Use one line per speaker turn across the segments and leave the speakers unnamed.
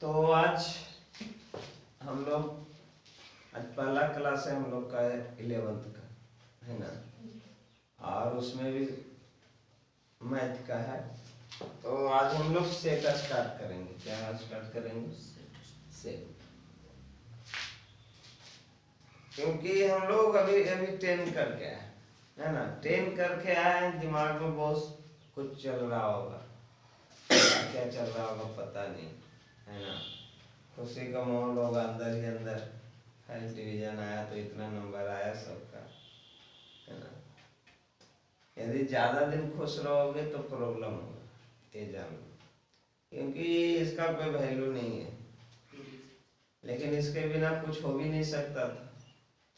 तो आज हम लोग आज पहला क्लास है हम लोग का 11th का, है ना। और उसमें भी मैथ का है। तो आज हम लोग सेट स्टार्ट करेंगे। क्या स्टार्ट करेंगे? सेट। क्योंकि हम लोग अभी अभी 10 करके आए, है ना। 10 करके आए, दिमाग में बहुत कुछ चल रहा होगा, क्या चल रहा होगा पता नहीं, है ना। खुशी का माहौल होगा अंदर ही अंदर। फर्स्ट डिवीजन आया तो इतना नंबर आया सबका, है ना। यदि ज्यादा दिन खुश रहोगे तो प्रॉब्लम होगा, ये जान लो। क्योंकि इसका कोई वैल्यू नहीं है, लेकिन इसके बिना कुछ हो भी नहीं सकता था,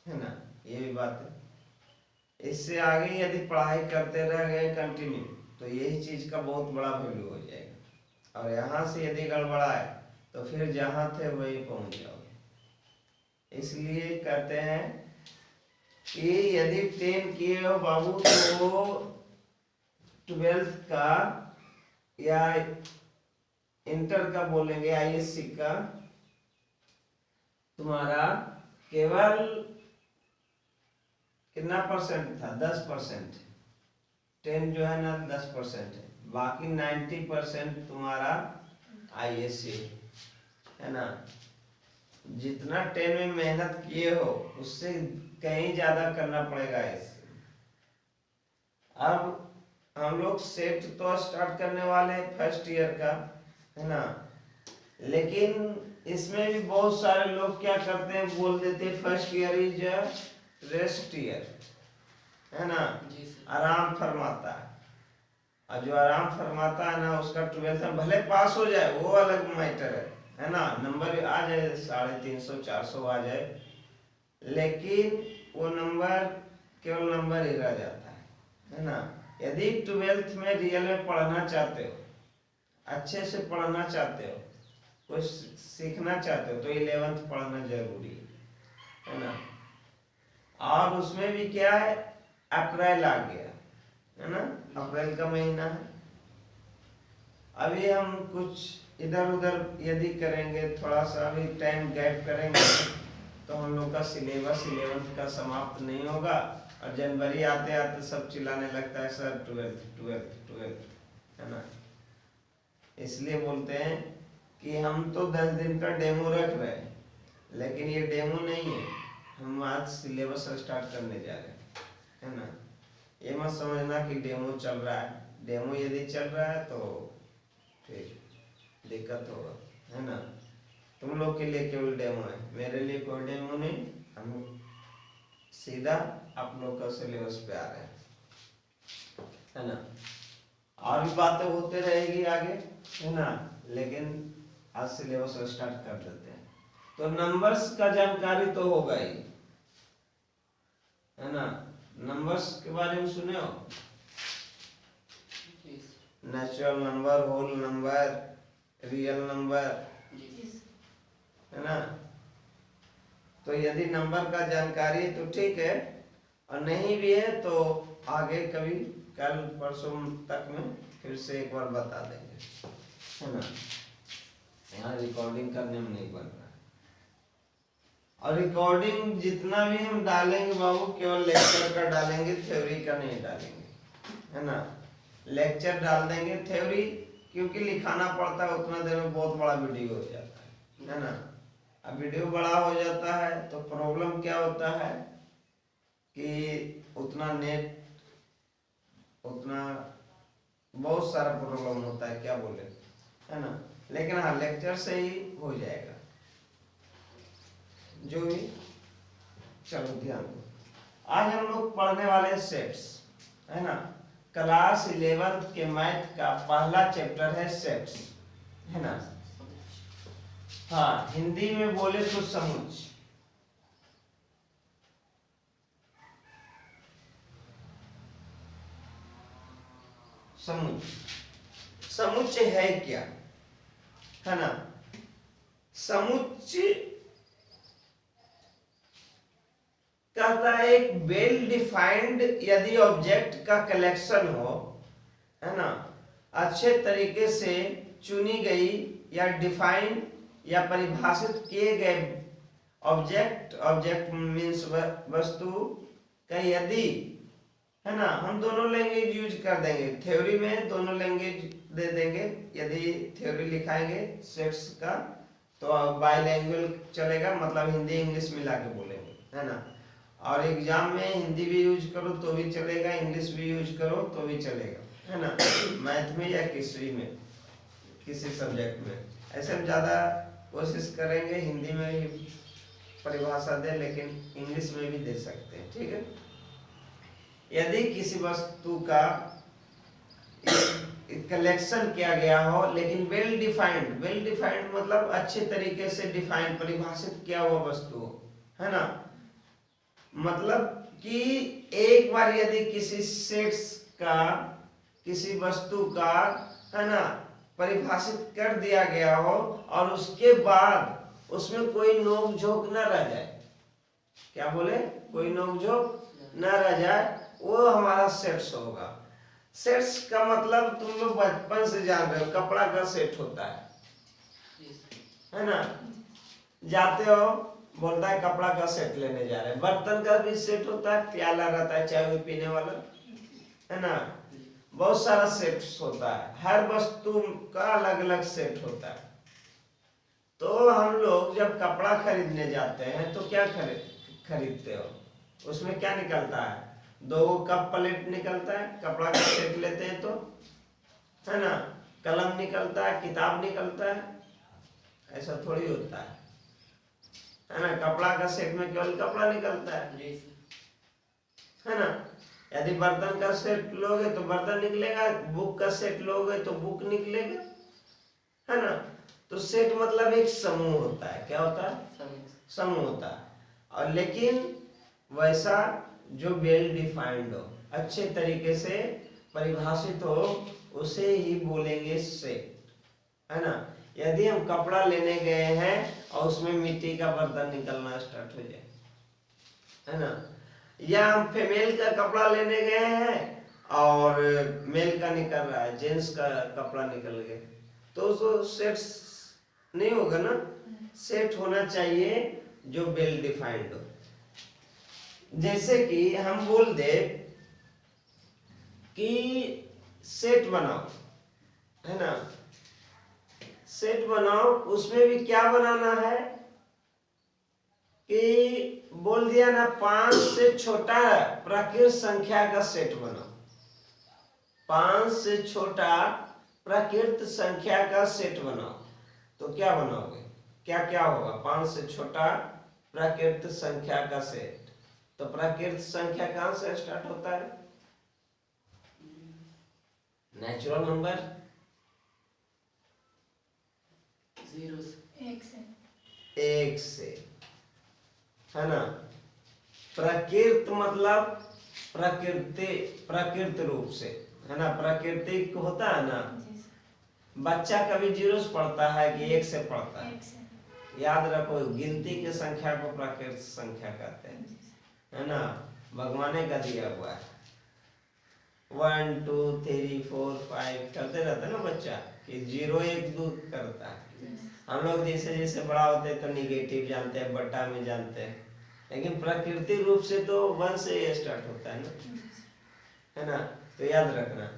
है ना। ये भी बात है। इससे आगे यदि पढ़ाई करते रह गए कंटिन्यू तो यही चीज का बहुत बड़ा वैल्यू हो जाएगा। और यहाँ से यदि गड़बड़ाए तो फिर जहाँ थे वही पहुंच जाओगे। इसलिए कहते हैं कि यदि 10 किए हो बाबू तो 12th का या इंटर का बोलेंगे, ISC का तुम्हारा केवल कितना परसेंट था? 10%। 10 जो है ना 10% है, बाकी 90% तुम्हारा ISC, है ना। जितना 10 में मेहनत किए हो उससे कहीं ज्यादा करना पड़ेगा इससे। अब हम लोग सेट तो स्टार्ट करने वाले हैं फर्स्ट ईयर का, है ना। लेकिन इसमें भी बहुत सारे लोग क्या करते हैं, बोल देते हैं first year is rest year, है ना। आराम फरमाता है। और जो आराम फरमाता है ना उसका 12th में भले पास हो जाए वो अलग मैटर है ना। नंबर आ जाए 350 400 आ जाए, लेकिन वो नंबर केवल नंबर ही रह जाता है ना। यदि 12th में रियल में पढ़ना चाहते हो, अच्छे से पढ़ना चाहते हो, कुछ सीखना चाहते हो तो 11th पढ़ना जरूरी है ना। और उसमें भी क्या है, अप्रैल आ गया, है ना। अप्रैल का महीना है। अभी हम कुछ इधर उधर यदि करेंगे, थोड़ा सा अभी टाइम गैप करेंगे तो हम लोग का सिलेबस 11th का समाप्त नहीं होगा। और जनवरी आते आते सब चिल्लाने लगता है सर 12th, है ना। इसलिए बोलते हैं कि हम तो 10 दिन का डेमो रख रहे हैं, लेकिन ये डेमो नहीं है, हम आज सिलेबस स्टार्ट करने जा रहे हैं, है ना। ये मत समझना कि डेमो चल रहा है। डेमो यदि चल रहा है तो फिर दिक्कत होगा, है ना। तुम लोग के लिए केवल डेमो है, मेरे लिए कोई डेमो नहीं। हम सीधा आप लोग का सिलेबस पे आ रहे हैं, है ना। और भी बातें होते रहेगी आगे, है ना, लेकिन आज सिलेबस स्टार्ट कर देते हैं। तो नंबर्स का जानकारी तो होगा ही, है ना। नंबर्स के बारे में सुने हो? Natural number, whole number, real number, है ना। तो यदि नंबर का जानकारी है तो ठीक है, और नहीं भी है तो आगे कभी कल परसों तक में फिर से एक बार बता देंगे, है ना। यहाँ रिकॉर्डिंग करने में नहीं बन रहा। और रिकॉर्डिंग जितना भी हम डालेंगे बाबू केवल लेक्चर का डालेंगे, थ्योरी का नहीं डालेंगे, है ना। लेक्चर डाल देंगे, थ्योरी क्योंकि लिखाना पड़ता है उतना देर में बहुत बड़ा वीडियो हो जाता है ना। अब वीडियो बड़ा हो जाता है तो प्रॉब्लम क्या होता है कि उतना नेट, उतना बहुत सारा प्रॉब्लम होता है, क्या बोले, है ना। लेकिन हाँ लेक्चर से ही हो जाएगा जो भी। चलो ध्यान दो, आज हम लोग पढ़ने वाले सेट्स, है ना। क्लास 11th के मैथ का पहला चैप्टर है सेट्स, है ना। हाँ हिंदी में बोले तो समुच्चय। समुच्चय है क्या, है ना। समुच्चय कहता है एक वेल डिफाइंड यदि ऑब्जेक्ट का कलेक्शन हो, है ना, अच्छे तरीके से चुनी गई या डिफाइन या परिभाषित किए गए ऑब्जेक्ट मीन्स वस्तु का यदि, है ना, हम दोनों लैंग्वेज यूज कर देंगे, थ्योरी में दोनों लैंग्वेज दे देंगे। यदि थ्योरी लिखाएंगे सेट्स का तो बाइलैंग्वेज चलेगा, मतलब हिंदी इंग्लिश मिला के बोलेंगे, है ना। और एग्जाम में हिंदी भी यूज करो तो भी चलेगा, इंग्लिश भी यूज करो तो भी चलेगा, है ना। मैथ में या किसी में, किसी सब्जेक्ट में, ऐसे हम ज़्यादा कोशिश करेंगे हिंदी में ही परिभाषा दे, लेकिन इंग्लिश में भी दे सकते हैं, ठीक है। यदि किसी वस्तु का कलेक्शन किया गया हो लेकिन वेल डिफाइंड मतलब अच्छे तरीके से डिफाइन परिभाषित किया हुआ वस्तु हो, है ना। मतलब कि एक बार यदि किसी सेट्स का, किसी वस्तु का, है ना, परिभाषित कर दिया गया हो और उसके बाद उसमें कोई नोक झोंक न रह जाए, क्या बोले, कोई नोक झोंक न रह जाए, वो हमारा सेट्स होगा। सेट्स का मतलब तुम लोग बचपन से जान रहे हो, कपड़ा का सेट होता है ना। जाते हो, बोलता है कपड़ा का सेट लेने जा रहे हैं। बर्तन का भी सेट होता है, प्याला रहता है चाय पीने वाला, है ना। बहुत सारा सेट्स होता है, हर वस्तु का अलग अलग सेट होता है। तो हम लोग जब कपड़ा खरीदने जाते हैं तो क्या खरीदते हो, उसमें क्या निकलता है, 2 कप प्लेट निकलता है, कपड़ा का सेट लेते हैं तो, है ना। कलम निकलता है, किताब निकलता है, ऐसा थोड़ी होता है ना। कपड़ा का सेट में केवल कपड़ा निकलता है ना। यदि बर्तन का सेट लोगे तो बर्तन निकलेगा, बुक का सेट लोगे तो बुक निकलेगा, है ना। तो सेट मतलब एक समूह होता है, क्या होता है, समूह होता है। और लेकिन वैसा जो वेल डिफाइंड हो, अच्छे तरीके से परिभाषित हो, उसे ही बोलेंगे सेट, है ना। यदि हम कपड़ा लेने गए हैं और उसमें मिट्टी का बर्तन निकलना स्टार्ट हो जाए, है ना, या हम फीमेल का कपड़ा लेने गए हैं और मेल का निकल रहा है, जेंट्स का कपड़ा निकल गया, तो उसको सेट्स नहीं होगा ना। सेट होना चाहिए जो वेल डिफाइंड हो। जैसे कि हम बोल दे कि सेट बनाओ, है ना, सेट बनाओ, उसमें भी क्या बनाना है कि बोल दिया ना, 5 से छोटा प्राकृत संख्या का सेट बनाओ, 5 से छोटा प्राकृत संख्या का सेट बनाओ, तो क्या बनाओगे, क्या क्या होगा, 5 से छोटा प्राकृत संख्या का सेट। तो प्राकृत संख्या कहां से स्टार्ट होता है, नेचुरल नंबर
0
1 से, है ना। प्राकृत मतलब प्राकृत रूप से, है ना, प्राकृतिक होता है ना। बच्चा कभी 0 से पढ़ता है कि 1 से पढ़ता है, याद रखो, गिनती के संख्या को प्राकृत संख्या कहते हैं, है ना। भगवान का दिया हुआ है, 1 2 3 4 5 करते रहता है ना बच्चा, कि 0 1 2 करता है। हम लोग जैसे जैसे बड़ा होते हैं तो निगेटिव जानते हैं, बटा में जानते हैं, लेकिन प्रकृति रूप से तो 1 से स्टार्ट होता है ना, है ना। तो याद रखना,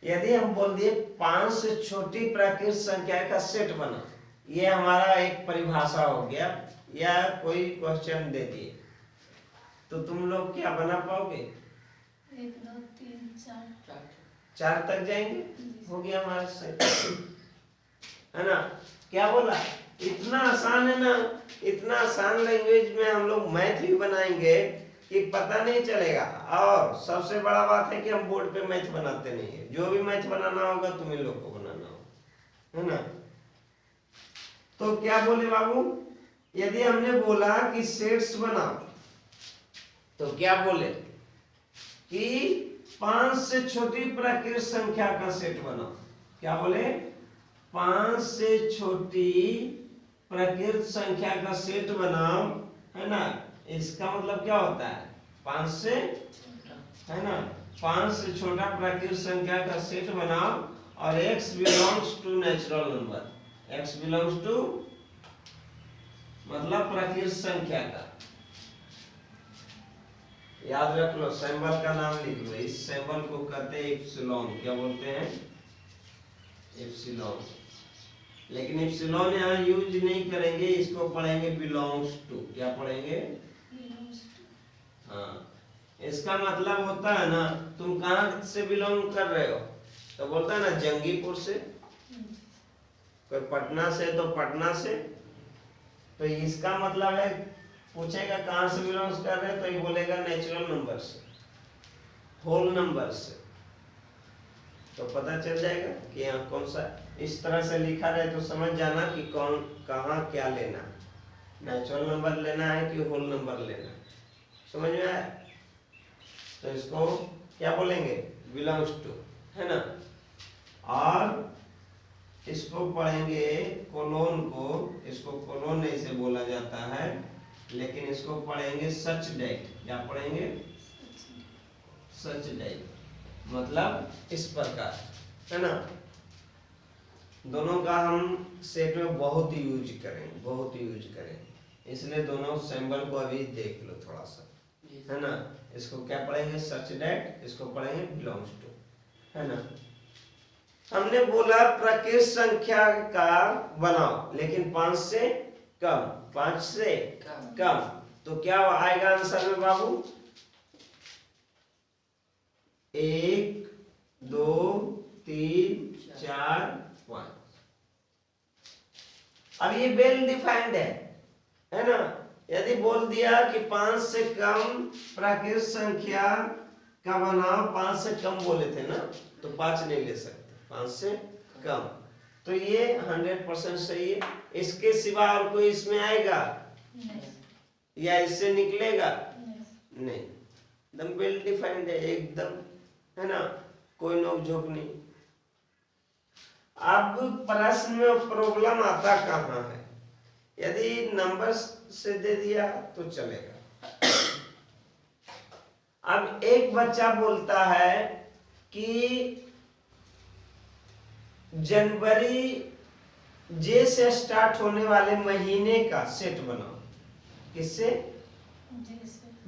यदि हम बोल दिए 5 से छोटी प्राकृत संख्या का सेट बना, ये हमारा एक परिभाषा हो गया, या कोई क्वेश्चन दे दिए तो तुम लोग क्या बना पाओगे,
1 2 3 4
4 तक जाएंगे, हो गया हमारा सेट, है ना। क्या बोला, इतना आसान है ना, इतना आसान लैंग्वेज में हम लोग मैथ भी बनाएंगे कि पता नहीं चलेगा। और सबसे बड़ा बात है कि हम बोर्ड पे मैथ बनाते नहीं है, जो भी मैथ बनाना होगा तुम्हें लोग को बनाना होगा, है ना। तो क्या बोले बाबू, यदि हमने बोला कि सेट्स बनाओ तो क्या बोले कि 5 से छोटी प्राकृत संख्या का सेट बनाओ, क्या बोले, 5 से छोटी प्राकृत संख्या का सेट बनाओ, है ना। इसका मतलब क्या होता है, 5 से, है ना, 5 से छोटा प्राकृत संख्या का सेट बनाओ और x belongs to natural number, x belongs to मतलब प्राकृत संख्या का। याद रख लो, सिंबल का नाम लिख लो। इस सिंबल को कहते हैं एप्सिलॉन। क्या बोलते हैं? एप्सिलॉन। लेकिन एप्सिलॉन यहाँ यूज नहीं करेंगे, इसको पढ़ेंगे बिलोंग्स टू। क्या पढ़ेंगे? हाँ, इसका मतलब होता है ना, तुम कहाँ से बिलोंग कर रहे हो, तो बोलता है ना जंगीपुर से, कोई पटना से तो पटना से। तो इसका मतलब है, पूछेगा कहाँ से बिलोंग कर रहे हैं, तो ये बोलेगा नेचुरल नंबर से, होल नंबर से। तो पता चल जाएगा कि यहाँ कौन सा, इस तरह से लिखा रहे तो समझ जाना कि कौन कहाँ क्या लेना, नेचुरल नंबर लेना है कि होल नंबर लेना है। समझ में आया? तो इसको क्या बोलेंगे? बिलोंग्स टू, है ना। और इसको पढ़ेंगे कोलोन को, इसको कोलोन ऐसे बोला जाता है, लेकिन इसको पढ़ेंगे सच डेट। क्या पढ़ेंगे? सच डेट, मतलब इस प्रकार, है ना। दोनों का हम सेट में बहुत यूज करेंगे, बहुत यूज करेंगे, इसलिए दोनों सिंबल को अभी देख लो थोड़ा सा, है ना। इसको क्या पढ़ेंगे? सच डेट। इसको पढ़ेंगे बिलोंग्स टू, है ना। हमने बोला प्राकृत संख्या का बनाओ, लेकिन 5 से कम, 5 से कम। तो क्या आएगा आंसर में बाबू? 1 2 3 4 5। अब ये वेल डिफाइंड है ना। यदि बोल दिया कि 5 से कम प्राकृत संख्या का बनाओ, 5 से कम बोले थे ना, तो 5 नहीं ले सकते, 5 से कम। तो ये 100% सही है। इसके सिवा और कोई इसमें आएगा या इससे निकलेगा? नहीं, एकदम वेल डिफाइंड है, एकदम, है ना, कोई नोक झोंक नहीं। अब प्रश्न में प्रॉब्लम आता कहाँ है? यदि नंबर से दे दिया तो चलेगा। अब एक बच्चा बोलता है कि जनवरी जे से स्टार्ट होने वाले महीने का सेट बनाओ। किससे?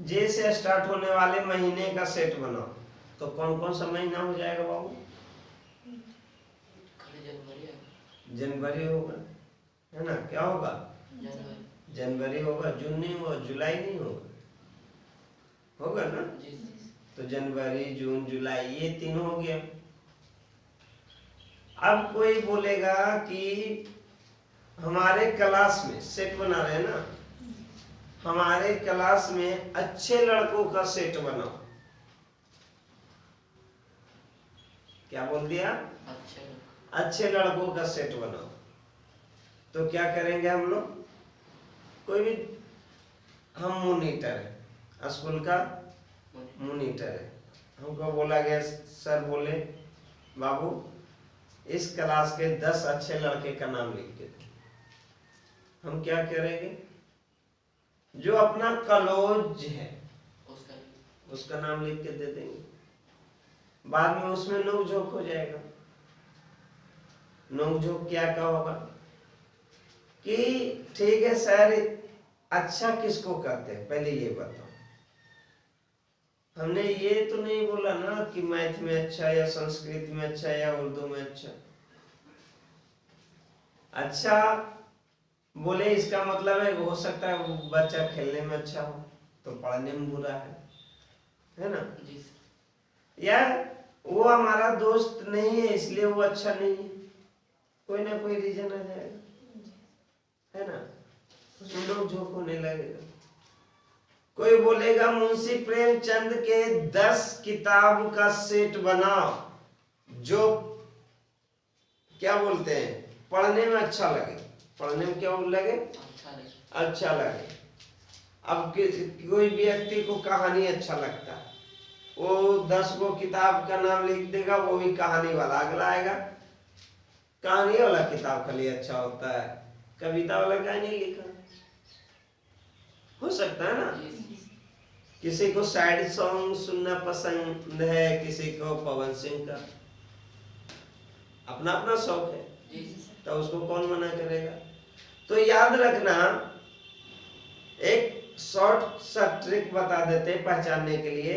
जे से स्टार्ट होने वाले महीने का सेट बनाओ। तो कौन कौन सा महीना हो जाएगा बाबू? जनवरी होगा, है ना। क्या होगा? जनवरी होगा। जून नहीं होगा, जुलाई नहीं होगा, होगा ना। तो जनवरी, जून, जुलाई, ये 3 हो गया। अब कोई बोलेगा कि हमारे क्लास में सेट बना रहे हैं ना, हमारे क्लास में अच्छे लड़कों का सेट बनाओ। क्या बोल दिया? अच्छे लड़कों का सेट बनाओ। तो क्या करेंगे हम लोग? कोई भी, हम मॉनिटर है, स्कूल का मॉनिटर है, हमको बोला गया, सर बोले बाबू इस क्लास के 10 अच्छे लड़के का नाम लिख के दो। हम क्या करेंगे? जो अपना क्लोज है उसका नाम लिख के दे देंगे। बाद में उसमें नोक झोंक हो जाएगा। नोक झोंक क्या का होगा कि ठीक है सर, अच्छा किसको कहते हैं, पहले ये बताओ। हमने ये तो नहीं बोला ना कि मैथ में अच्छा या संस्कृत में अच्छा या उर्दू में अच्छा। अच्छा बोले इसका मतलब है हो सकता है वो बच्चा खेलने में अच्छा हो तो पढ़ने में बुरा है ना। या वो हमारा दोस्त नहीं है इसलिए वो अच्छा नहीं है, कोई ना कोई रीजन आ जाएगा, है ना। उसमें लोग झोंक होने लगेगा। कोई बोलेगा मुंशी प्रेमचंद के 10 किताब का सेट बनाओ जो क्या बोलते हैं पढ़ने में अच्छा लगे। पढ़ने में क्या लगे? अच्छा लगे। अब कोई व्यक्ति को कहानी अच्छा लगता है, वो 10 गो किताब का नाम लिख देगा, वो भी कहानी वाला। अगला आएगा कहानी वाला किताब खाली अच्छा होता है, कविता वाला क्या नहीं लिखा। हो सकता है ना। किसी को सैड सॉन्ग सुनना पसंद है, किसी को पवन सिंह का, अपना अपना शौक है, तो उसको कौन मना करेगा। तो याद रखना एक शॉर्ट सा ट्रिक बता देते हैं पहचानने के लिए।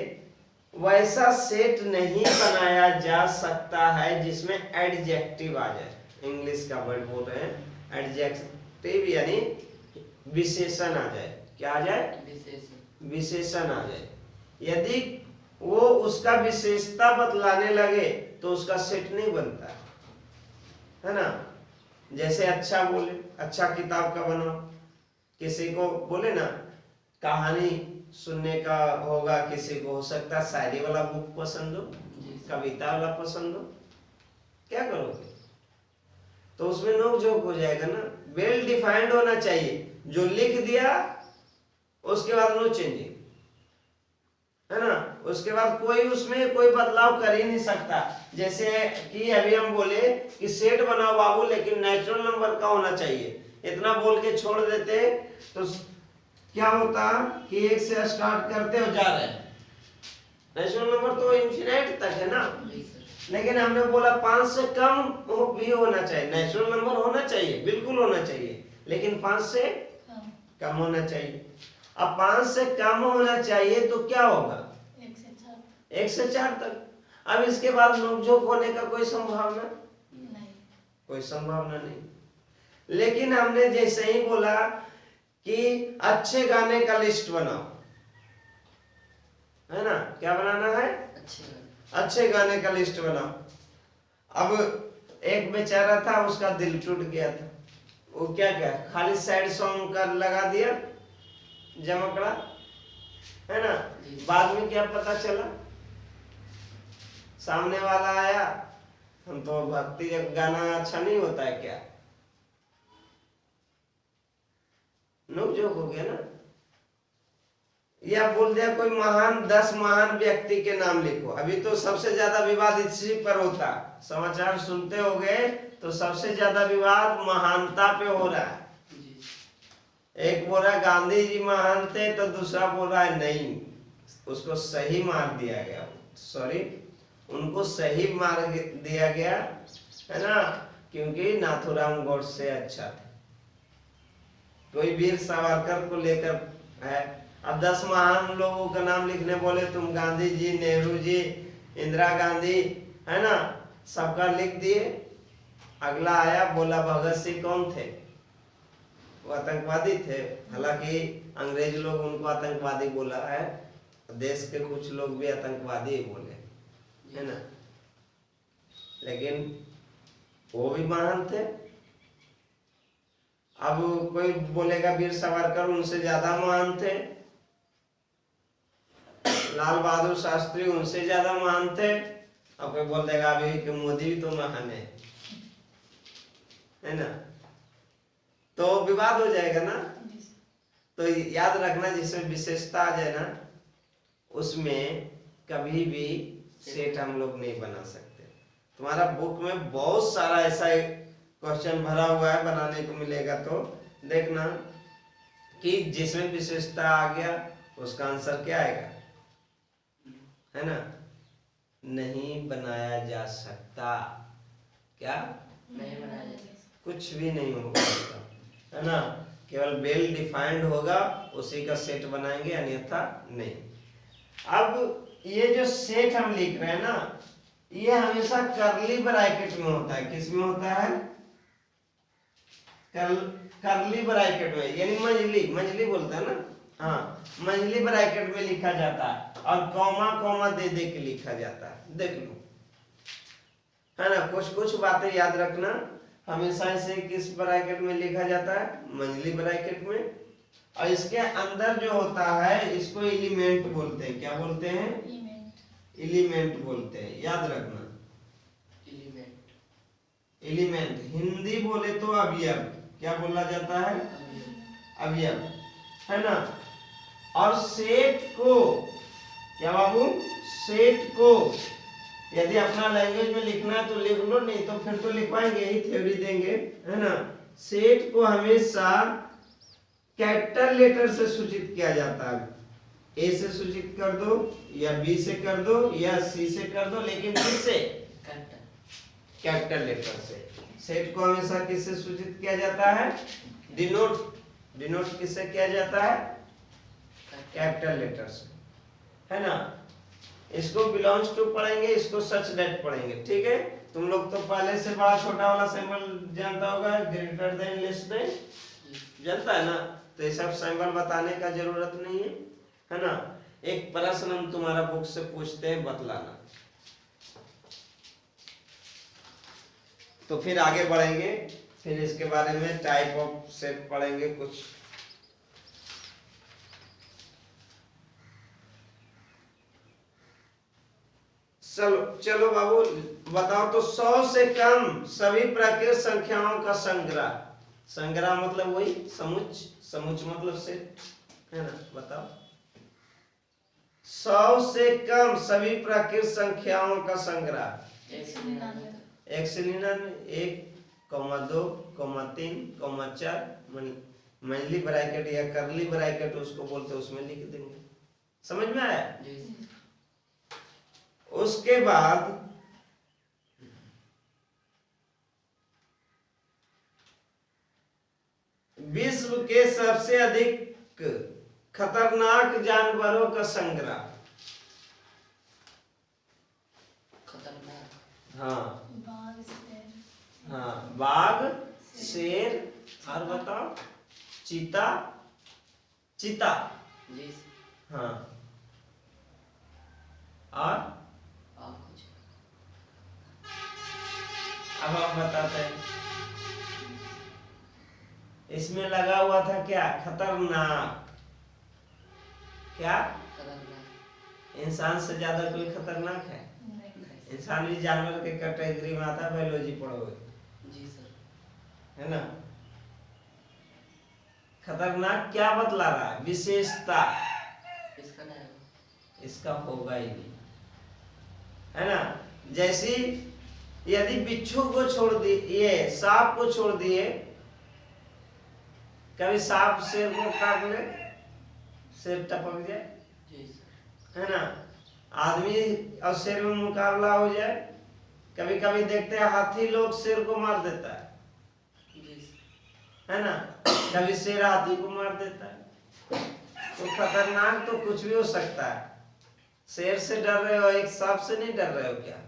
वैसा सेट नहीं बनाया जा सकता है जिसमें एडजेक्टिव आ जाए। इंग्लिश का वर्ड बोल रहे हैं, एडजेक्टिव यानी विशेषण आ जाए। क्या आ जाए? विशेषण आ जाए। यदि वो उसका विशेषता बतलाने लगे तो उसका सेट नहीं बनता है ना। जैसे अच्छा बोले, अच्छा किताब का बनाओ, किसी को बोले ना कहानी सुनने का होगा, किसी को हो सकता है शायरी वाला बुक पसंद हो, कविता वाला पसंद हो, क्या करोगे? तो उसमें नोक झोंक हो जाएगा ना। वेल डिफाइंड होना चाहिए, जो लिख दिया उसके बाद नो चेंजिंग, है ना। उसके बाद कोई उसमें कोई बदलाव कर ही नहीं सकता। जैसे कि अभी हम बोले कि सेट बनाओ बाबू, लेकिन नेचुरल नंबर का होना चाहिए, इतना बोल के छोड़ देते तो क्या होता कि एक से स्टार्ट करते हो जा रहे हैं, नेचुरल नंबर तो इन्फिनिट तक है ना। लेकिन हमने बोला 5 से कम भी होना चाहिए, नेचुरल नंबर होना चाहिए, बिल्कुल होना चाहिए, लेकिन 5 से कम होना चाहिए। अब 5 से कम होना चाहिए तो क्या होगा? 1 से 4 तक। अब इसके बाद नोकझोंक होने का कोई संभावना नहीं, कोई संभावना नहीं। लेकिन हमने जैसे ही बोला कि अच्छे गाने का लिस्ट बनाओ, है ना, क्या बनाना है? अच्छे गाने का लिस्ट बनाओ। अब एक बेचारा था, उसका दिल टूट गया था, वो क्या क्या खाली सैड सॉन्ग का लगा दिया जमकड़ा, है ना। बाद में क्या पता चला, सामने वाला आया, हम तो भक्ति गाना अच्छा नहीं होता है क्या, नोक-झोंक हो गया ना। या बोल दिया कोई महान 10 महान व्यक्ति के नाम लिखो। अभी तो सबसे ज्यादा विवाद इसी पर होता, समाचार सुनते होंगे तो सबसे ज्यादा विवाद महानता पे हो रहा है। एक बोल रहा है गांधी जी महान थे, तो दूसरा बोल रहा है नहीं, उसको सही मार दिया गया, सॉरी उनको सही मार दिया गया, है ना, क्योंकि नाथूराम गोडसे अच्छा थे। कोई वीर सावरकर को लेकर है। अब 10 महान लोगों का नाम लिखने बोले तुम, गांधी जी, नेहरू जी, इंदिरा गांधी, है ना, सबका लिख दिए। अगला आया बोला भगत सिंह कौन थे? वो आतंकवादी थे। हालांकि अंग्रेज लोग उनको आतंकवादी बोला है, देश के कुछ लोग भी आतंकवादी बोले, है ना, लेकिन वो भी महान थे। अब कोई बोलेगा वीर सावरकर उनसे ज्यादा महान थे, लाल बहादुर शास्त्री उनसे ज्यादा महान थे। अब कोई बोल देगा अभी कि मोदी भी तो महान है ना, तो विवाद हो जाएगा ना। तो याद रखना, जिसमें विशेषता आ जाए ना, उसमें कभी भी सेट हम लोग नहीं बना सकते। तुम्हारा बुक में बहुत सारा ऐसा क्वेश्चन भरा हुआ है, बनाने को मिलेगा, तो देखना कि जिसमें विशेषता आ गया उसका आंसर क्या आएगा, है ना। नहीं बनाया जा सकता, क्या
नहीं बनाया जा सकता,
कुछ भी नहीं होगा, है ना। केवल वेल डिफाइंड होगा, उसी का सेट बनाएंगे, अन्यथा नहीं। अब ये जो सेट हम लिख रहे हैं ना, ये हमेशा कर्ली ब्रैकेट में होता है। किस में होता है? कर्ली ब्रैकेट में, यानी मंझली बोलते हैं ना, हाँ, मंझली ब्रैकेट में लिखा जाता है, और कॉमा कॉमा दे दे के लिखा जाता है। देख लो, है ना, कुछ कुछ बातें याद रखना। हमेशा इसे किस ब्रैकेट में लिखा जाता है? मंझली ब्रैकेट में। और इसके अंदर जो होता है इसको एलिमेंट बोलते हैं। क्या बोलते हैं? एलिमेंट बोलते हैं, याद रखना। एलिमेंट हिंदी बोले तो अवयव, क्या बोला जाता है? अवयव, है ना। और सेट को क्या बाबू? सेट को यदि अपना लैंग्वेज में लिखना है तो लिख लो, नहीं तो फिर तो लिखवाएंगे ही, थ्योरी देंगे, है ना। सेट को हमेशा कैपिटल लेटर से सूचित किया जाता है। ए से सूचित कर दो, या बी से कर दो, या सी से कर दो, लेकिन किससे? कैपिटल लेटर से। सेट को हमेशा किससे सूचित किया जाता है? डिनोट किससे किया जाता है? कैपिटल लेटर से, है ना। इसको बिलोंग्स टू पढ़ेंगे, इसको सच दैट पढ़ेंगे, ठीक है। तुम लोग तो पहले से बड़ा छोटा वाला सिंबल जानता होगा, ग्रेटर देन लेस देन, जानता है ना। तो ये सब सिंबल बताने का जरूरत नहीं है ना। एक प्रश्न हम तुम्हारा बुक से पूछते हैं, बतलाना। तो फिर आगे बढ़ेंगे, फिर इसके बारे में टाइप ऑफ सेट पढ़ेंगे कुछ। चलो चलो बाबू बताओ तो 100 से कम सभी प्राकृत संख्याओं का संग्रह। संग्रह मतलब वही समुच्च, समुच्च मतलब सेट, है ना। बताओ 100 से कम सभी प्राकृत संख्याओं का संग्रह।
199,
1, 2, 3, 4 मंझली ब्रैकेट या करली ब्रैकेट उसको बोलते, उसमें लिख देंगे। समझ में आया? उसके बाद विश्व के सबसे अधिक खतरनाक जानवरों का संग्रह।
खतरनाक,
हाँ
बाघ, शेर,
हाँ, बाघ, शेर, और बताओ चीता, चीता,
जी
हाँ, और
कुछ
अब हम बताते हैं। इसमें लगा हुआ था क्या? खतरनाक। क्या
खतरनाक,
इंसान से ज्यादा कोई खतरनाक है?
नहीं,
इंसान भी जानवर के कैटेगरी में आता है, बायोलॉजी पढ़ोगे,
जी सर।
है ना। खतरनाक क्या बतला रहा है? विशेषता।
इसका नहीं होगा,
इसका होगा ही नहीं, है ना। जैसी यदि बिच्छू को छोड़ दिए, सांप को छोड़ दिए, कभी सांप शेर को काट ले, शेर टपक जाए,
जी सर।
है ना। आदमी और शेर में मुकाबला हो जाए, कभी कभी देखते हैं हाथी लोग शेर को मार देता है,
जी सर।
है ना। कभी शेर हाथी को मार देता है। तो खतरनाक तो कुछ भी हो सकता है। शेर से डर रहे हो, एक सांप से नहीं डर रहे हो क्या?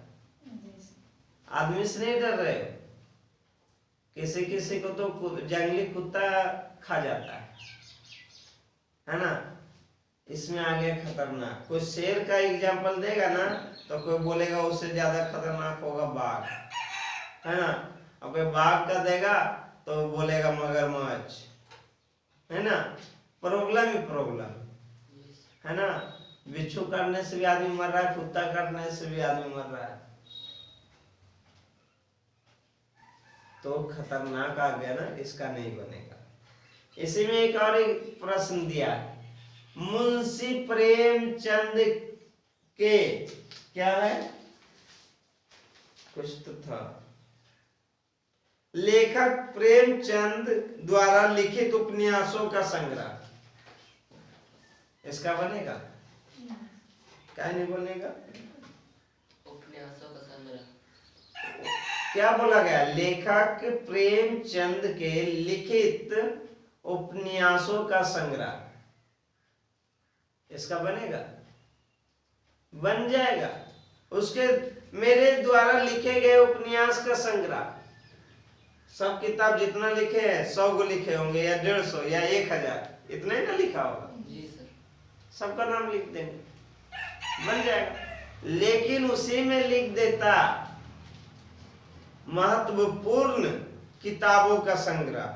आदमी से नहीं डर रहे हो? किसी किसी को तो जंगली कुत्ता खा जाता है ना। इसमें आ गया खतरनाक। कोई शेर का एग्जांपल देगा ना तो कोई बोलेगा उससे ज्यादा खतरनाक होगा बाघ, है ना। और कोई बाघ का देगा तो बोलेगा मगरमच्छ, है ना। प्रॉब्लम ही प्रॉब्लम, है ना। बिच्छू काटने से भी आदमी मर रहा है, कुत्ता काटने से भी आदमी मर रहा है। तो खतरनाक आ गया ना, इसका नहीं बनेगा। इसी में एक और एक प्रश्न दिया है, मुंशी प्रेमचंद के क्या है, कुछ तो था, लेखक प्रेमचंद द्वारा लिखित उपन्यासों का संग्रह। इसका बनेगा? क्या नहीं बनेगा?
उपन्यासों का संग्रह,
क्या बोला गया? लेखक प्रेमचंद के लिखित उपन्यासों का संग्रह। इसका बनेगा? बन जाएगा। उसके मेरे द्वारा लिखे गए उपन्यास का संग्रह। सब किताब जितना लिखे हैं 100 को लिखे होंगे या 150 या 1000, इतना ही ना लिखा होगा।
जी सर।
सबका नाम लिख देंगे, बन जाएगा। लेकिन उसी में लिख देता महत्वपूर्ण किताबों का संग्रह,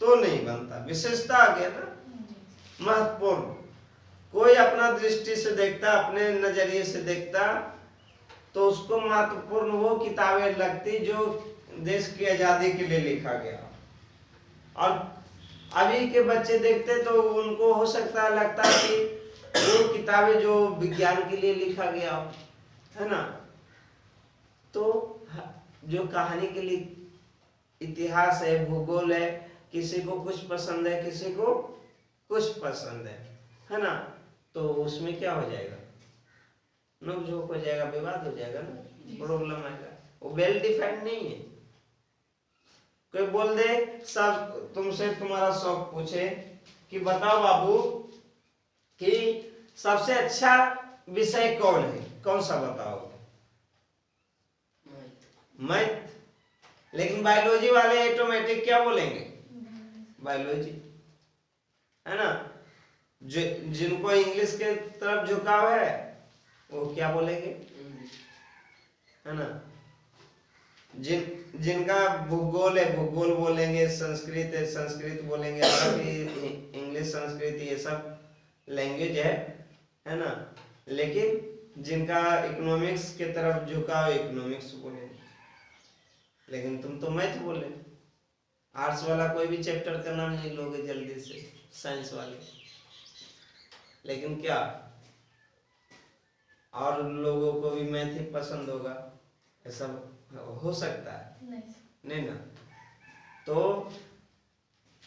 तो नहीं बनता। विशेषता आ गया ना, महत्वपूर्ण। कोई अपना दृष्टि से देखता, अपने नजरिए से देखता, तो उसको महत्वपूर्ण वो किताबें लगती जो देश की आजादी के लिए लिखा गया। और अभी के बच्चे देखते तो उनको हो सकता है लगता है कि वो किताबें जो विज्ञान के लिए लिखा गया हो, है ना। तो जो कहानी के लिए इतिहास है, भूगोल है, किसी को कुछ पसंद है, किसी को कुछ पसंद है ना। तो उसमें क्या हो जाएगा? नोक-झोंक हो जाएगा, विवाद हो जाएगा ना, प्रॉब्लम आएगा। वो वेल डिफाइंड नहीं है। कोई बोल दे, सब तुमसे तुम्हारा शौक पूछे कि बताओ बाबू कि सबसे अच्छा विषय कौन है, कौन सा बताओगे? मैथ। लेकिन बायोलॉजी वाले ऑटोमेटिक क्या बोलेंगे? बायोलॉजी, है ना। जिनको इंग्लिश के तरफ झुकाव है वो क्या बोलेंगे? है ना। जिनका भूगोल है भूगोल बोलेंगे, संस्कृत है संस्कृत बोलेंगे, इंग्लिश संस्कृत ये सब लैंग्वेज है ना। लेकिन जिनका इकोनॉमिक्स के तरफ झुकाव इकोनॉमिक्स बोलेंगे। लेकिन तुम तो मैथ बोले, आर्ट्स वाला कोई भी चैप्टर का नाम नहीं लोगे जल्दी से, साइंस वाले। लेकिन क्या और लोगों को भी मैथ ही पसंद होगा, ऐसा हो सकता है? नहीं ना। तो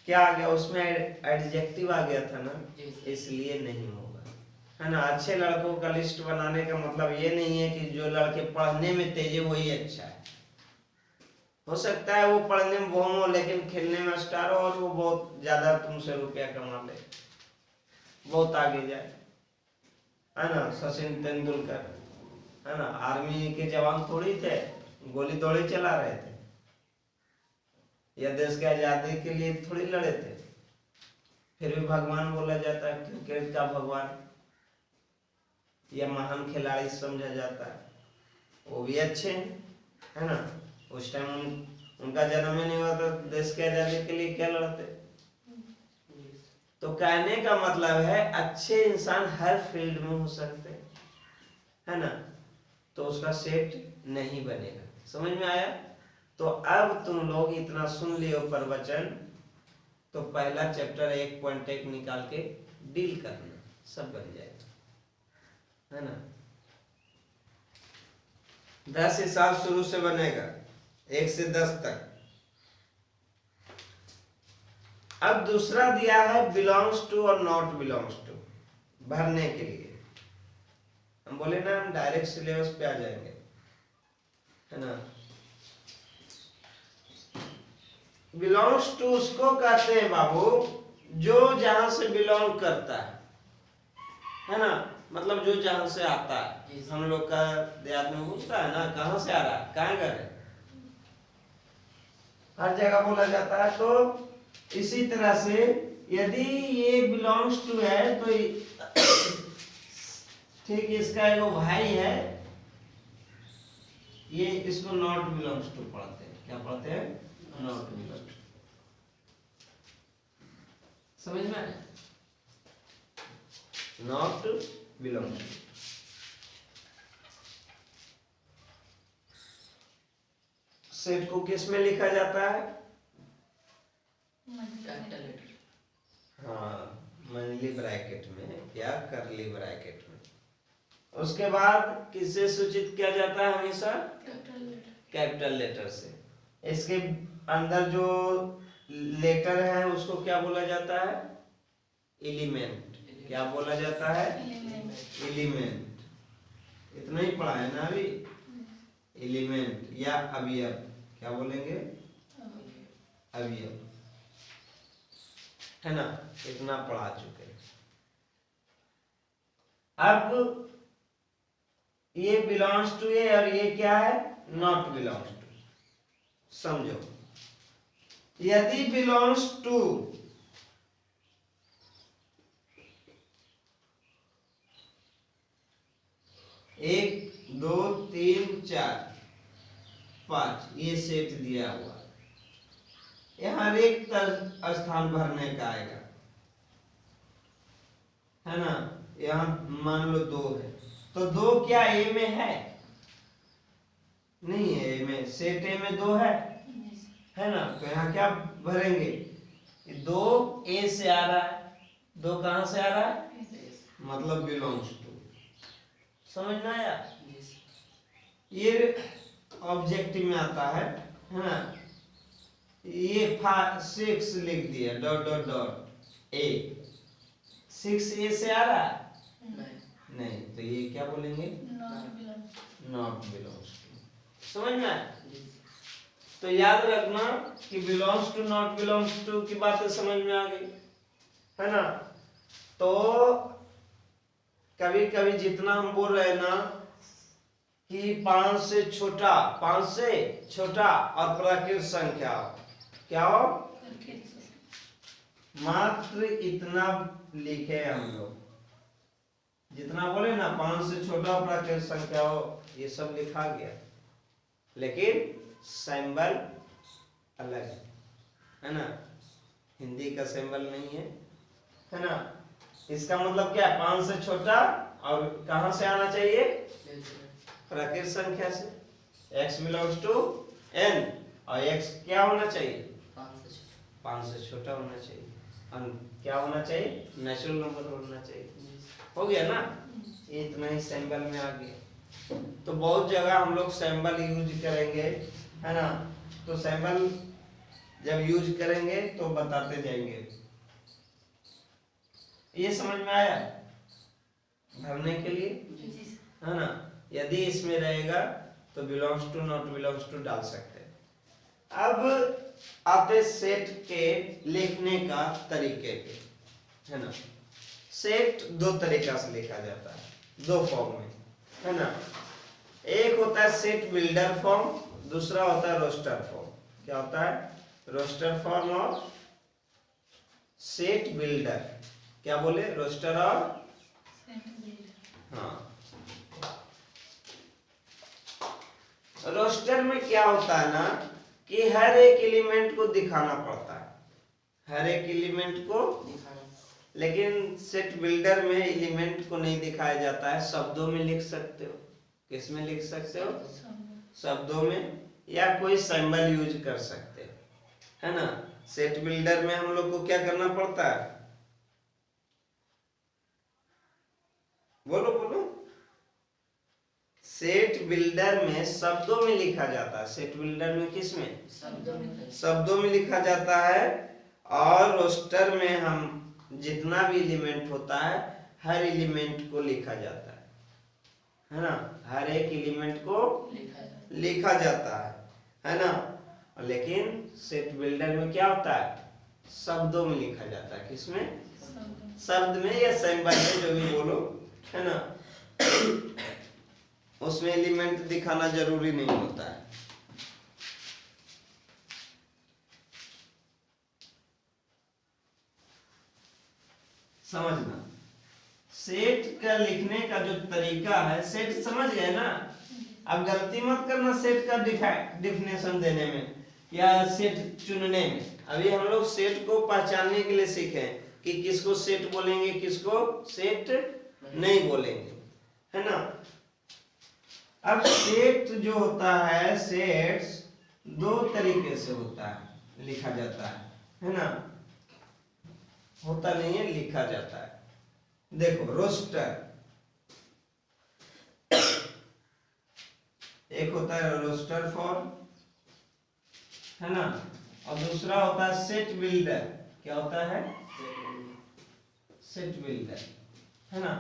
क्या आ गया उसमें? एडजेक्टिव आ गया था ना, इसलिए नहीं होगा, है ना। अच्छे लड़कों का लिस्ट बनाने का मतलब ये नहीं है कि जो लड़के पढ़ने में तेज है वही अच्छा है। हो सकता है वो पढ़ने में बोम हो लेकिन खेलने में स्टार हो, और वो बहुत ज्यादा तुमसे रुपया कमा ले, बहुत आगे जाए, है ना। सचिन तेंदुलकर, है ना, आर्मी के जवान थोड़ी थे, गोली थोड़ी चला रहे थे, या देश की आजादी के लिए थोड़ी लड़े थे। फिर भी भगवान बोला जाता है, क्रिकेट का भगवान या महान खिलाड़ी समझा जाता है। वो भी अच्छे हैं, है ना। उस टाइम उनका जन्म ही नहीं हुआ तो देश की आजादी के लिए क्या लड़ते? तो कहने का मतलब है अच्छे इंसान हर फील्ड में हो सकते हैं, है ना। तो उसका सेट नहीं बनेगा। समझ में आया? तो अब तुम लोग इतना सुन लियो प्रवचन, तो पहला चैप्टर 1.1 निकाल के डील करना, सब बन जाएगा, है ना। 10 हिसाब शुरू से बनेगा, 1 से 10 तक। अब दूसरा दिया है बिलोंग्स टू और नॉट बिलोंग्स टू, भरने के लिए। हम बोले ना हम डायरेक्ट सिलेबस पे आ जाएंगे, है ना। बिलोंग्स टू उसको कहते हैं बाबू जो जहां से बिलोंग करता है ना। मतलब जो जहां से आता है। हम लोग का देहात में पूछता है ना, कहां से आ रहा है, कहां घर है, हर जगह बोला जाता है। तो इसी तरह से यदि ये बिलोंग्स टू है तो ठीक इसका एक भाई है, ये इसको नॉट बिलोंग्स टू पढ़ते हैं। क्या पढ़ते हैं? Not belongs to. समझ में आया? Not belongs to. सेट को किस में लिखा जाता है?
Capital letter.
हाँ, मनली ब्रैकेट में या करली ब्रैकेट में। उसके बाद किससे सूचित किया जाता है? हमेशा कैपिटल लेटर से। इसके अंदर जो लेटर है उसको क्या बोला जाता है? एलिमेंट। क्या बोला जाता है? एलिमेंट। इतना ही पढ़ा है ना अभी। एलिमेंट या अवयव, क्या बोलेंगे? अवयव, है ना। इतना पढ़ा चुके हैं। अब ये बिलोंग्स टू है और ये क्या है? Not belongs to. समझो, यदि बिलोंग्स टू एक, दो, तीन, चार, 5 ये सेट दिया हुआ, यहाँ एक स्थान भरने का आएगा, है ना। यहाँ मान लो 2 है, तो 2 क्या ए में है? नहीं है ए में। सेट ए में 2 है ना। तो यहाँ क्या भरेंगे? 2 ए से आ रहा है, 2 कहां से आ रहा है? मतलब बिलोंग्स टू। समझ में आया? ये ऑब्जेक्टिव में आता है ना। ये 6 लिख दिया, dot dot dot A. 6 A से आ रहा है? नहीं, तो ये क्या बोलेंगे? Not belongs to. समझ में आया? तो याद रखना कि belongs to not belongs to की बातें समझ में आ गई, है ना। तो कभी कभी जितना हम बोल रहे हैं ना कि 5 से छोटा, 5 से छोटा और प्राकृत संख्या क्या हो, मात्र इतना लिखे हम लोग, जितना बोले ना 5 से छोटा प्राकृत संख्या हो, ये सब लिखा गया, लेकिन सिंबल अलग है ना, हिंदी का सिंबल नहीं है ना। इसका मतलब क्या है, 5 से छोटा और कहां से आना चाहिए, प्राकृत संख्या से, x बिलोंग्स टू n और x क्या होना चाहिए, 5 से छोटा होना चाहिए, और क्या होना चाहिए, नेचुरल नंबर होना चाहिए। हो गया ना, ये इतना ही सिंबल में आ गया। तो बहुत जगह हम लोग सिंबल यूज करेंगे, है ना, तो सिंबल जब यूज करेंगे तो बताते जाएंगे। ये समझ में आया भरने के लिए, है ना। यदि इसमें रहेगा तो belongs to not belongs to डाल सकते हैं। अब आते सेट के लिखने का तरीके पे, है ना। सेट दो तरीका से लिखा जाता है, दो फॉर्म में, है ना। एक होता है सेट बिल्डर फॉर्म, दूसरा होता है रोस्टर फॉर्म। क्या होता है, रोस्टर फॉर्म और सेट बिल्डर। क्या बोले, रोस्टर और हाँ। रोस्टर में क्या होता है ना कि हर एक एलिमेंट को दिखाना पड़ता है, हर एक एलिमेंट को दिखाना, लेकिन सेट बिल्डर में एलिमेंट को नहीं दिखाया जाता है, शब्दों में लिख सकते हो। किस में लिख सकते हो, शब्दों में, या कोई सिंबल यूज कर सकते हो, है ना। सेट बिल्डर में हम लोग को क्या करना पड़ता है, बोलो बोलो। सेट बिल्डर में शब्दों में लिखा जाता है, सेट बिल्डर में किस में, शब्दों में लिखा जाता है। और रोस्टर में हम जितना भी एलिमेंट होता है हर एलिमेंट को लिखा जाता है ना, हर एक एलिमेंट को लिखा जाता है ना। लेकिन सेट बिल्डर में क्या होता है, शब्दों में लिखा जाता है। किसमें, शब्द में या सिंबल में, जो भी बोलो, है ना। उसमें एलिमेंट दिखाना जरूरी नहीं होता है। समझना, सेट का लिखने का जो तरीका है, सेट समझ गए ना। अब गलती मत करना सेट का डिफिनेशन देने में या सेट चुनने में। अभी हम लोग सेट को पहचानने के लिए सीखे कि किसको सेट बोलेंगे, किसको सेट नहीं बोलेंगे, है ना। अब सेट जो होता है, सेट्स दो तरीके से होता है, लिखा जाता है ना। होता नहीं है, लिखा जाता है। देखो, रोस्टर एक होता है रोस्टर फॉर्म, है ना, और दूसरा होता है सेट बिल्डर। क्या होता है, सेट बिल्डर, है ना।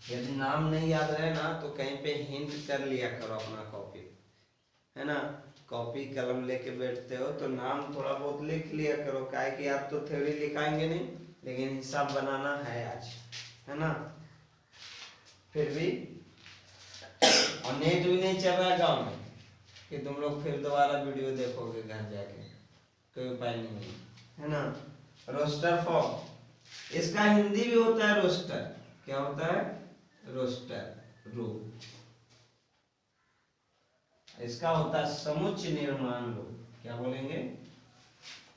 यदि नाम नहीं याद रहे ना तो कहीं पे हिंट कर लिया करो अपना कॉपी, है ना। कॉपी कलम लेके बैठते हो तो नाम थोड़ा बहुत लिख लिया करो, काहे कि आप तो थ्योरी लिखाएंगे नहीं, लेकिन हिसाब बनाना है आज, है ना। फिर भी, और नेट भी नहीं चल रहा है गाँव में कि तुम लोग फिर दोबारा वीडियो देखोगे घर जाके, कोई उपाय नहीं है ना। रोस्टर फॉर्म, इसका हिंदी भी होता है रोस्टर। क्या होता है, रोस्टर, रूप। इसका होता है समुच्चय निर्माण रूप। क्या बोलेंगे,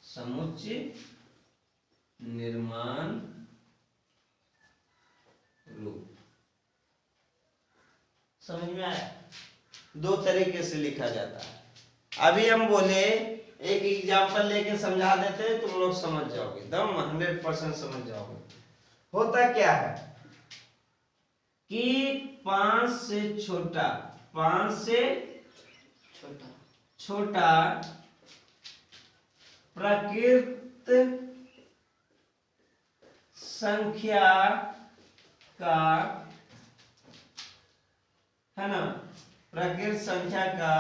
समुच्चय निर्माण रूप। समझ में आया, दो तरीके से लिखा जाता है। अभी हम बोले, एक एग्जांपल लेके समझा देते, तुम लोग समझ जाओगे, एकदम 100% समझ जाओगे। होता क्या है कि 5 से छोटा, 5 से छोटा प्राकृत संख्या का, है ना, प्राकृत संख्या का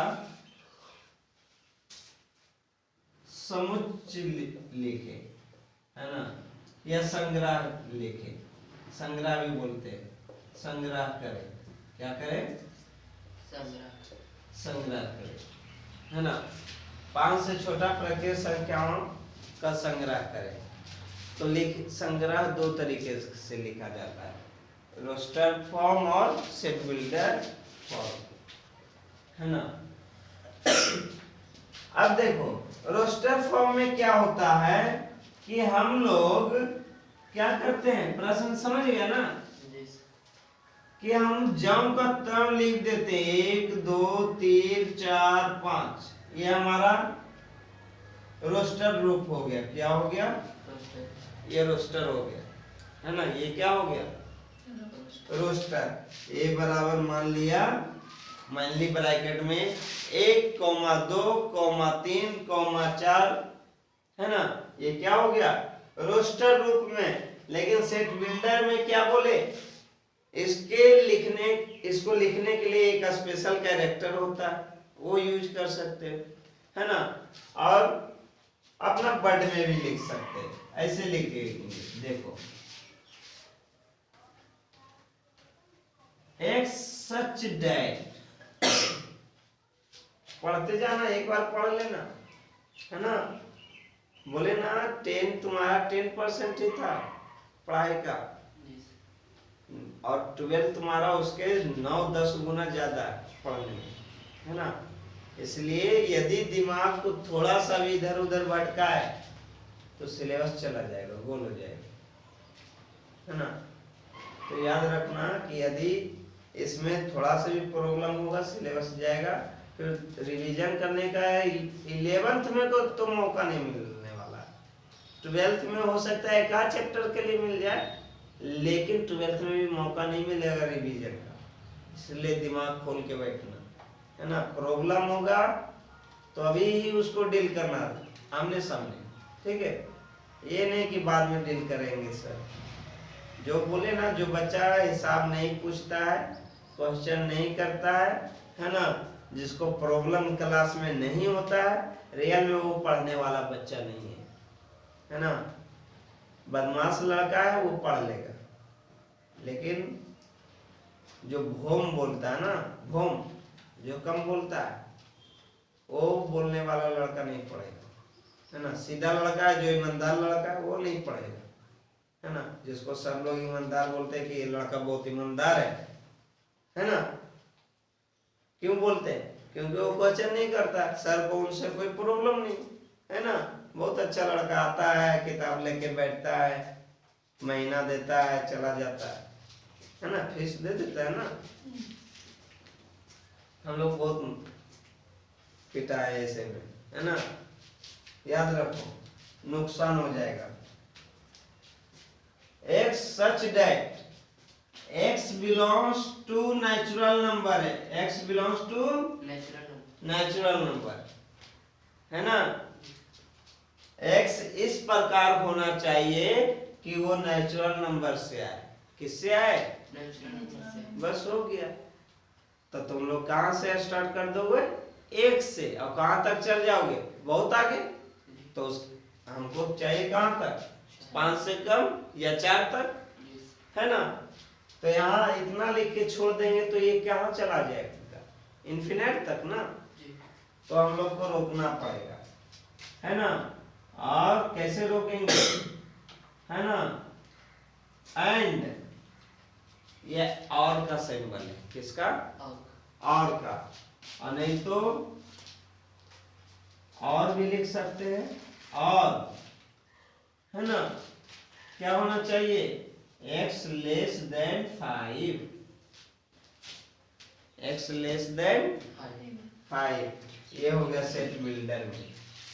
समुच्चय लिखे, है ना, या संग्रह लिखे। संग्रह भी बोलते हैं, संग्रह करें। क्या करें?
संग्रह।
संग्रह करें, है ना। 5 से छोटा प्राकृतिक संख्याओं का संग्रह करें। तो संग्रह दो तरीके से लिखा जाता है, रोस्टर फॉर्म और सेट बिल्डर फॉर्म, है ना। अब देखो रोस्टर फॉर्म में क्या होता है कि हम लोग क्या करते हैं, प्रश्न समझ गया ना,
जी
कि हम जम का टर्म लिख देते हैं 1 2 3 4 5, ये हमारा रोस्टर ग्रुप हो गया। क्या हो गया?
रोस्टर।
ये रोस्टर हो गया, है ना। ये क्या हो गया? रोस्टर। ए बराबर मान लिया, ली ब्रैकेट में 1 2 3 4, है ना। ये क्या हो गया? रोस्टर रूप में। लेकिन सेट बिल्डर में क्या बोले, इसको लिखने के लिए एक स्पेशल कैरेक्टर होता है, वो यूज कर सकते हो, है ना। और अपना वर्ड में भी लिख सकते हैं, ऐसे लिखेंगे। देखो एक सच डैट, पढ़ते जाना, एक बार पढ़ लेना, है ना। बोले ना 10 तुम्हारा 10% ही था पढ़ाई का, और 12 तुम्हारा उसके 9-10 गुना ज्यादा पढ़ने में, है ना। इसलिए यदि दिमाग को थोड़ा सा भी इधर उधर भटका है तो सिलेबस चला जाएगा, गोल हो जाएगा, है ना। तो याद रखना कि यदि इसमें थोड़ा सा भी प्रॉब्लम होगा सिलेबस जाएगा। फिर रिवीजन करने का 11th में को तो मौका नहीं मिलने वाला, 12th में हो सकता है एक आध चैप्टर के लिए मिल जाए, लेकिन 12th में भी मौका नहीं मिलेगा रिवीजन का। इसलिए दिमाग खोल के बैठना, है ना। प्रॉब्लम होगा तो अभी ही उसको डील करना आमने सामने, ठीक है। ये नहीं कि बाद में डील करेंगे सर। जो बोले ना, जो बच्चा हिसाब नहीं पूछता है, क्वेश्चन नहीं करता है ना, जिसको प्रॉब्लम क्लास में नहीं होता है, रियल में वो पढ़ने वाला बच्चा नहीं है ना। बदमाश लड़का है वो पढ़ लेगा, लेकिन जो भोम बोलता है ना, भोम जो कम बोलता है, वो बोलने वाला लड़का नहीं पढ़ेगा, है ना। सीधा लड़का है, जो ईमानदार लड़का है, वो नहीं पढ़ेगा, है ना। जिसको सब लोग ईमानदार बोलते हैं कि ये लड़का बहुत ईमानदार है ना। क्यों बोलते हैं? क्योंकि वो क्वेश्चन नहीं करता, सर को उनसे कोई प्रॉब्लम नहीं, है ना। बहुत अच्छा लड़का आता है, किताब लेके बैठता है, महीना देता है, चला जाता है ना, फीस दे देता है ना। हम लोग बहुत पिटा है ऐसे में, है ना। याद रखो, नुकसान हो जाएगा। x such that x belongs to natural number है, x belongs to natural number, है ना। x इस प्रकार होना चाहिए कि वो नेचुरल नंबर से आए। किससे आए? बस हो गया। तो तुम लोग कहां से स्टार्ट कर दोगे? 1 से, और कहां तक चल जाओगे? बहुत आगे। तो हमको चाहिए कहां तक? 5 से कम या 4 तक, है ना। तो यहाँ इतना लिख के छोड़ देंगे तो ये कहाँ चला जाएगा? इन्फिनिट तक ना। तो हम लोग को रोकना पड़ेगा, है ना। और कैसे रोकेंगे, है ना। एंड ये और का सिंबल है, किसका? और का। और नहीं तो और भी लिख सकते हैं, और, है ना। क्या होना चाहिए? x less than 5, x less than 5। ये हो गया सेट बिल्डर में।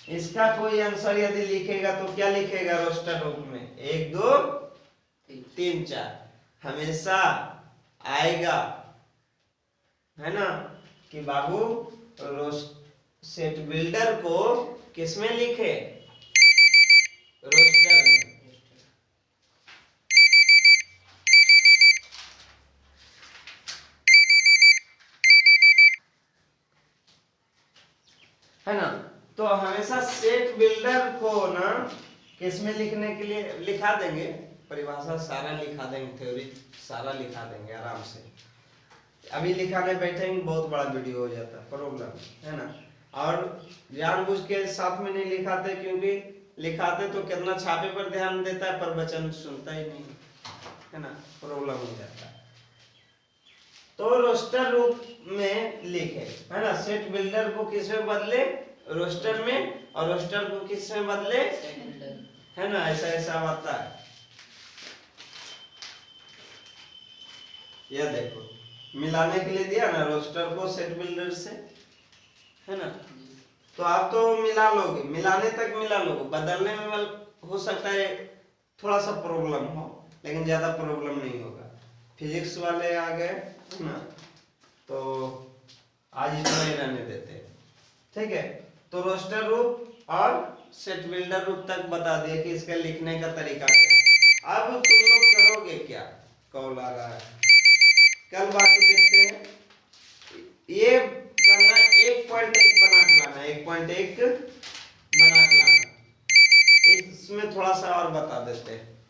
इसका कोई आंसर यदि लिखेगा तो क्या लिखेगा रोस्टर रूप में? 1 2 3 4 हमेशा आएगा, है ना। कि बाबू सेट बिल्डर को किसमें लिखे? रोस्टर में। है ना। तो हमेशा सेट बिल्डर को ना किसमें लिखने के लिए लिखा देंगे? परिभाषा सारा लिखा देंगे, थ्योरी सारा लिखा देंगे आराम से। अभी लिखाने बैठेंगे बहुत बड़ा वीडियो हो जाता है, प्रॉब्लम है ना। और जानबूझ के साथ में नहीं लिखाते, क्योंकि लिखाते तो कितना छापे पर ध्यान देता है, पर वचन सुनता ही नहीं है ना, प्रॉब्लम हो जाता है। तो रोस्टर रूप में लिखे है ना, सेट बिल्डर को किस में बदले, रोस्टर में, और रोस्टर को किस में बदले, है ना, ऐसा ऐसा आता है। यह देखो मिलाने के लिए दिया ना रोस्टर को सेट बिल्डर से, है ना। तो आप तो मिला लोगे, मिलाने तक मिला लोगे, बदलने में हो सकता है थोड़ा सा प्रॉब्लम हो, लेकिन ज्यादा प्रॉब्लम नहीं होगा। फिजिक्स वाले आ गए ना, तो आज इतना ही रहने देते हैं, ठीक है। तो रोस्टर रूप और सेट बिल्डर रूप तक बता दिए कि इसका लिखने का तरीका क्या। अब तुम लोग करोगे क्या, कॉल आ रहा है, कल बाकी देखते हैं। ये करना 1.1 बना के लाना, 1.1 बना के लाना। इसमें थोड़ा सा और बता देते हैं।